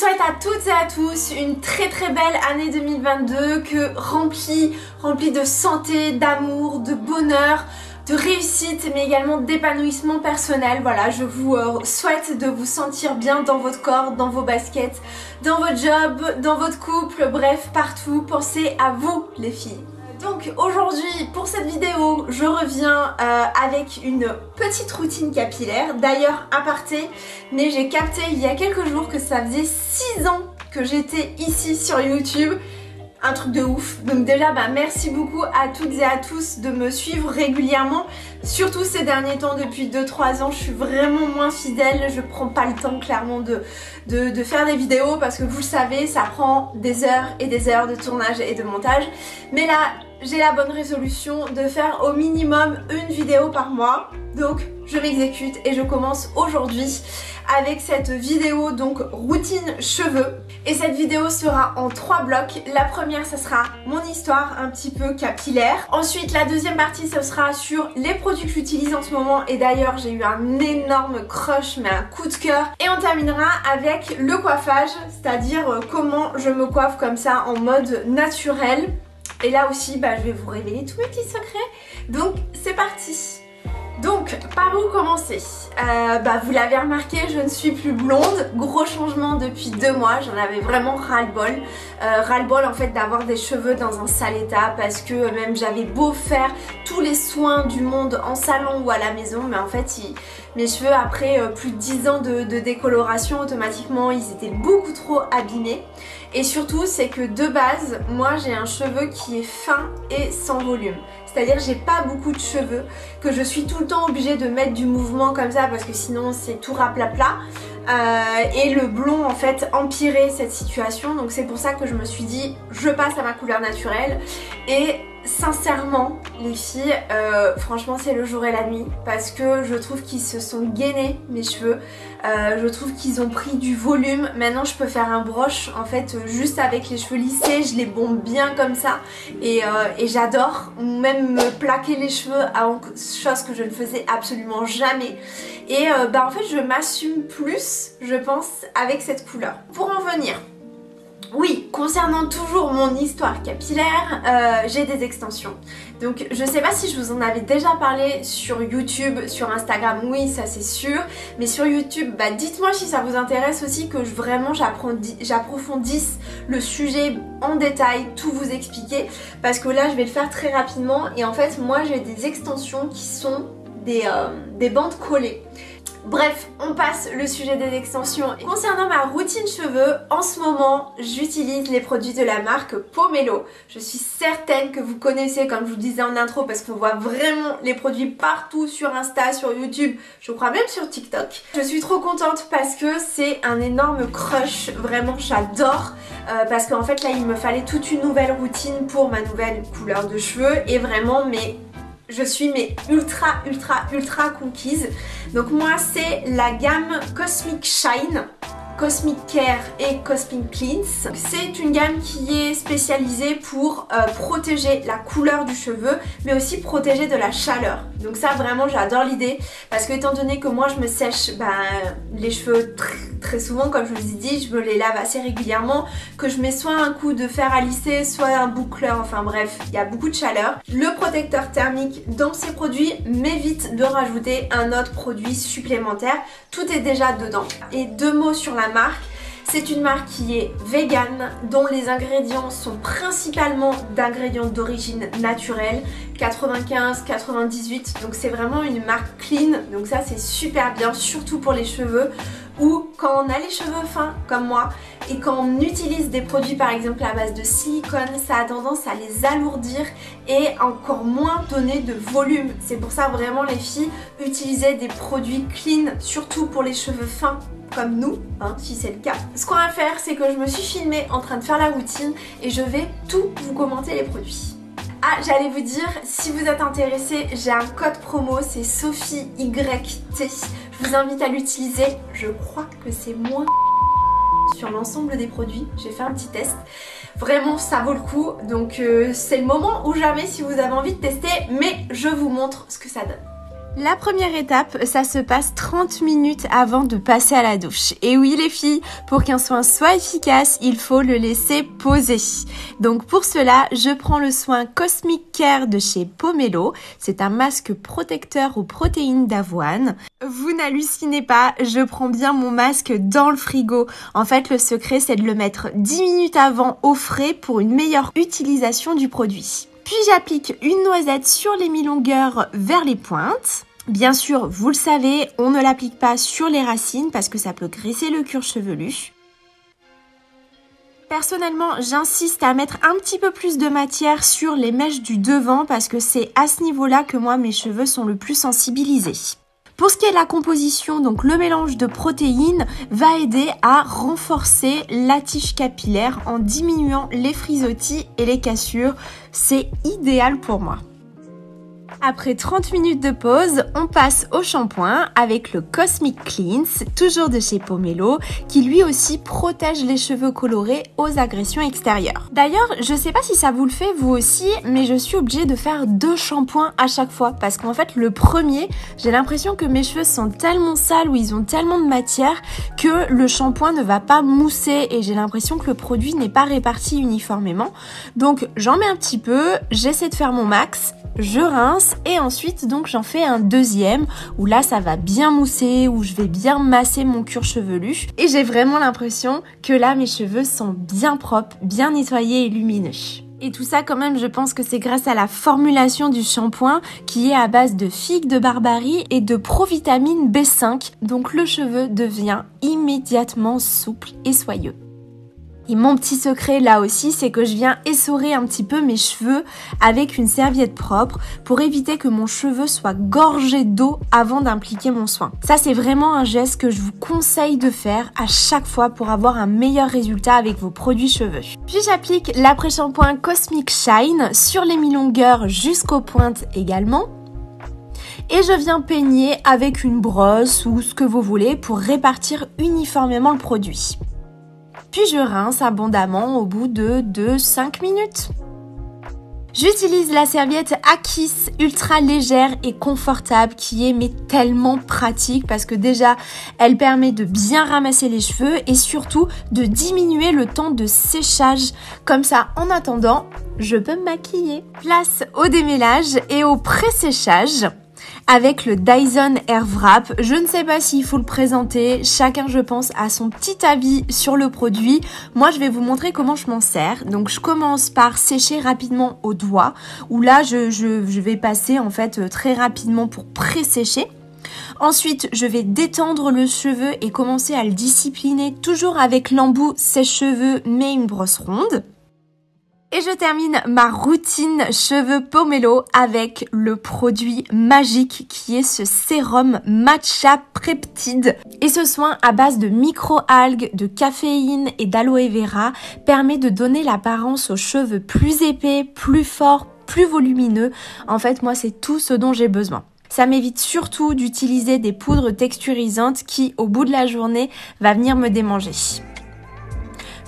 souhaite à toutes et à tous une très belle année 2022 remplie de santé, d'amour, de bonheur, de réussite mais également d'épanouissement personnel. Voilà, je vous souhaite de vous sentir bien dans votre corps, dans vos baskets, dans votre job, dans votre couple, bref partout. Pensez à vous les filles. Donc aujourd'hui pour cette vidéo je reviens avec une petite routine capillaire. D'ailleurs aparté, mais j'ai capté il y a quelques jours que ça faisait 6 ans que j'étais ici sur YouTube. Un truc de ouf. Donc déjà merci beaucoup à toutes et à tous de me suivre régulièrement. Surtout ces derniers temps, depuis 2-3 ans je suis vraiment moins fidèle. Je prends pas le temps clairement de faire des vidéos parce que vous le savez ça prend des heures et des heures de tournage et de montage. Mais là j'ai la bonne résolution de faire au minimum une vidéo par mois. Donc je m'exécute et je commence aujourd'hui avec cette vidéo donc routine cheveux. Et cette vidéo sera en 3 blocs. La première ça sera mon histoire un petit peu capillaire. Ensuite la deuxième partie ce sera sur les produits que j'utilise en ce moment. Et d'ailleurs j'ai eu un énorme crush, mais un coup de cœur. Et on terminera avec le coiffage, c'est-à-dire comment je me coiffe comme ça en mode naturel. Et là aussi je vais vous révéler tous mes petits secrets. Donc c'est parti. Donc par où commencer? Vous l'avez remarqué, je ne suis plus blonde. Gros changement depuis 2 mois, j'en avais vraiment ras-le-bol. Ras-le-bol en fait d'avoir des cheveux dans un sale état, parce que même j'avais beau faire tous les soins du monde en salon ou à la maison, mais en fait mes cheveux après plus de 10 ans de décoloration, automatiquement ils étaient beaucoup trop abîmés. Et surtout c'est que de base moi j'ai un cheveu qui est fin et sans volume. C'est-à-dire j'ai pas beaucoup de cheveux, que je suis tout le temps obligée de mettre du mouvement comme ça parce que sinon c'est tout raplapla. Et le blond en fait empirait cette situation, donc c'est pour ça que je me suis dit je passe à ma couleur naturelle. Et sincèrement les filles, franchement c'est le jour et la nuit, parce que je trouve qu'ils se sont gainés mes cheveux, je trouve qu'ils ont pris du volume. Maintenant je peux faire un broche en fait juste avec les cheveux lissés, je les bombe bien comme ça et j'adore, même me plaquer les cheveux, chose que je ne faisais absolument jamais. Et en fait je m'assume plus je pense avec cette couleur. Pour en venir, oui, concernant toujours mon histoire capillaire, j'ai des extensions. Donc je sais pas si je vous en avais déjà parlé sur YouTube, sur Instagram, oui ça c'est sûr. Mais sur YouTube, dites-moi si ça vous intéresse aussi que vraiment j'approfondisse le sujet en détail, tout vous expliquer. Parce que là je vais le faire très rapidement. Et en fait moi j'ai des extensions qui sont des bandes collées. Bref, on passe le sujet des extensions. Concernant ma routine cheveux, en ce moment, j'utilise les produits de la marque Pomelo. Je suis certaine que vous connaissez, comme je vous disais en intro, parce qu'on voit vraiment les produits partout sur Insta, sur YouTube, je crois même sur TikTok. Je suis trop contente parce que c'est un énorme crush, vraiment j'adore. Parce qu'en fait là, il me fallait toute une nouvelle routine pour ma nouvelle couleur de cheveux. Et vraiment, je suis ultra conquise. Donc moi c'est la gamme Cosmic Shine, Cosmic Care et Cosmic Cleanse. C'est une gamme qui est spécialisée pour protéger la couleur du cheveu, mais aussi protéger de la chaleur. Donc ça vraiment j'adore l'idée, parce que étant donné que moi je me sèche les cheveux très souvent, comme je vous ai dit, je me les lave assez régulièrement, que je mets soit un coup de fer à lisser, soit un boucleur, enfin bref, il y a beaucoup de chaleur. Le protecteur thermique dans ces produits m'évite de rajouter un autre produit supplémentaire. Tout est déjà dedans. Et 2 mots sur la marque. C'est une marque qui est vegan, dont les ingrédients sont principalement d'ingrédients d'origine naturelle, 95-98, donc c'est vraiment une marque clean, donc ça c'est super bien, surtout pour les cheveux, ou quand on a les cheveux fins comme moi et quand on utilise des produits par exemple à base de silicone, ça a tendance à les alourdir et encore moins donner de volume. C'est pour ça vraiment les filles, utilisez des produits clean, surtout pour les cheveux fins comme nous, si c'est le cas. Ce qu'on va faire, c'est que je me suis filmée en train de faire la routine et je vais tout vous commenter les produits. Ah, j'allais vous dire, si vous êtes intéressé, j'ai un code promo, c'est SOPHIEYT. Je vous invite à l'utiliser, je crois que c'est moins sur l'ensemble des produits. J'ai fait un petit test, vraiment ça vaut le coup, donc c'est le moment ou jamais si vous avez envie de tester, mais je vous montre ce que ça donne. La première étape, ça se passe 30 minutes avant de passer à la douche. Et oui les filles, pour qu'un soin soit efficace, il faut le laisser poser. Donc pour cela, je prends le soin Cosmic Care de chez Pomelo. C'est un masque protecteur aux protéines d'avoine. Vous n'hallucinez pas, je prends bien mon masque dans le frigo. En fait, le secret, c'est de le mettre 10 minutes avant au frais pour une meilleure utilisation du produit. Puis j'applique une noisette sur les mi-longueurs vers les pointes. Bien sûr, vous le savez, on ne l'applique pas sur les racines parce que ça peut graisser le cuir chevelu. Personnellement, j'insiste à mettre un petit peu plus de matière sur les mèches du devant parce que c'est à ce niveau-là que moi, mes cheveux sont le plus sensibilisés. Pour ce qui est de la composition, donc le mélange de protéines va aider à renforcer la tige capillaire en diminuant les frisottis et les cassures. C'est idéal pour moi. Après 30 minutes de pause, on passe au shampoing avec le Cosmic Cleanse, toujours de chez Pomelo, qui lui aussi protège les cheveux colorés aux agressions extérieures. D'ailleurs, je sais pas si ça vous le fait vous aussi, mais je suis obligée de faire 2 shampoings à chaque fois parce qu'en fait le premier, j'ai l'impression que mes cheveux sont tellement sales ou ils ont tellement de matière que le shampoing ne va pas mousser et j'ai l'impression que le produit n'est pas réparti uniformément. Donc j'en mets un petit peu, j'essaie de faire mon max, je rince et ensuite donc j'en fais un deuxième où là ça va bien mousser, où je vais bien masser mon cuir chevelu et j'ai vraiment l'impression que là mes cheveux sont bien propres, bien nettoyés et lumineux. Et tout ça quand même je pense que c'est grâce à la formulation du shampoing qui est à base de figues de Barbarie et de provitamine B5, donc le cheveu devient immédiatement souple et soyeux. Et mon petit secret là aussi, c'est que je viens essorer un petit peu mes cheveux avec une serviette propre pour éviter que mon cheveu soit gorgé d'eau avant d'impliquer mon soin. Ça, c'est vraiment un geste que je vous conseille de faire à chaque fois pour avoir un meilleur résultat avec vos produits cheveux. Puis j'applique l'après-shampoing Cosmic Shine sur les mi-longueurs jusqu'aux pointes également. Et je viens peigner avec une brosse ou ce que vous voulez pour répartir uniformément le produit. Puis je rince abondamment au bout de 2-5 minutes. J'utilise la serviette Akis ultra légère et confortable qui est mais tellement pratique parce que déjà elle permet de bien ramasser les cheveux et surtout de diminuer le temps de séchage. Comme ça, en attendant, je peux me maquiller. Place au démêlage et au pré-séchage. Avec le Dyson Airwrap, je ne sais pas s'il faut le présenter, chacun je pense a son petit avis sur le produit. Moi je vais vous montrer comment je m'en sers. Donc je commence par sécher rapidement au doigt, où là je vais passer en fait très rapidement pour pré-sécher. Ensuite, je vais détendre le cheveu et commencer à le discipliner, toujours avec l'embout sèche-cheveux mais une brosse ronde. Et je termine ma routine cheveux Pomelo avec le produit magique qui est ce sérum Matcha Peptide. Et ce soin à base de micro-algues, de caféine et d'aloe vera permet de donner l'apparence aux cheveux plus épais, plus forts, plus volumineux. En fait, moi, c'est tout ce dont j'ai besoin. Ça m'évite surtout d'utiliser des poudres texturisantes qui, au bout de la journée, va venir me démanger.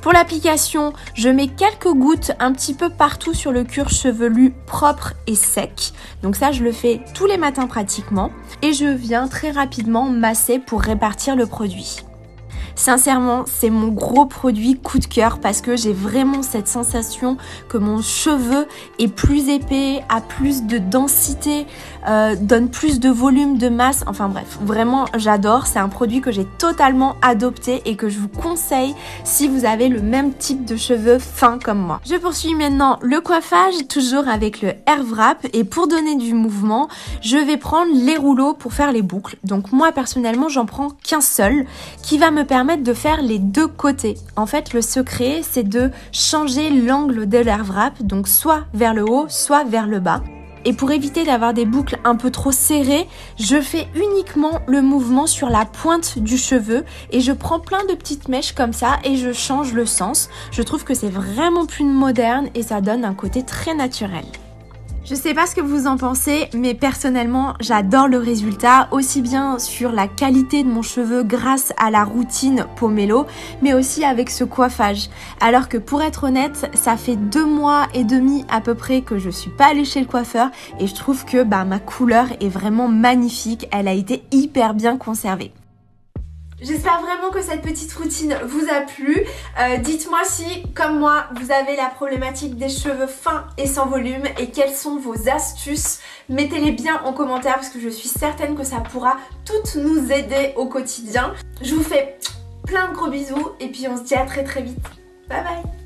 Pour l'application, je mets quelques gouttes un petit peu partout sur le cuir chevelu propre et sec. Donc ça, je le fais tous les matins pratiquement. Et je viens très rapidement masser pour répartir le produit. Sincèrement, c'est mon gros produit coup de cœur parce que j'ai vraiment cette sensation que mon cheveu est plus épais, a plus de densité, donne plus de volume, de masse. Enfin bref, vraiment j'adore. C'est un produit que j'ai totalement adopté et que je vous conseille si vous avez le même type de cheveux fins comme moi. Je poursuis maintenant le coiffage, toujours avec le Airwrap. Et pour donner du mouvement, je vais prendre les rouleaux pour faire les boucles. Donc moi personnellement, j'en prends qu'un seul qui va me permettre de faire les deux côtés. En fait, le secret, c'est de changer l'angle de l'Airwrap, donc soit vers le haut, soit vers le bas. Et pour éviter d'avoir des boucles un peu trop serrées, je fais uniquement le mouvement sur la pointe du cheveu et je prends plein de petites mèches comme ça et je change le sens. Je trouve que c'est vraiment plus moderne et ça donne un côté très naturel. Je sais pas ce que vous en pensez, mais personnellement, j'adore le résultat, aussi bien sur la qualité de mon cheveu grâce à la routine pomelo, mais aussi avec ce coiffage. Alors que pour être honnête, ça fait 2 mois et demi à peu près que je suis pas allée chez le coiffeur et je trouve que ma couleur est vraiment magnifique, elle a été hyper bien conservée. J'espère vraiment que cette petite routine vous a plu. Dites-moi si, comme moi, vous avez la problématique des cheveux fins et sans volume et quelles sont vos astuces. Mettez-les bien en commentaire parce que je suis certaine que ça pourra toutes nous aider au quotidien. Je vous fais plein de gros bisous et puis on se dit à très vite. Bye bye.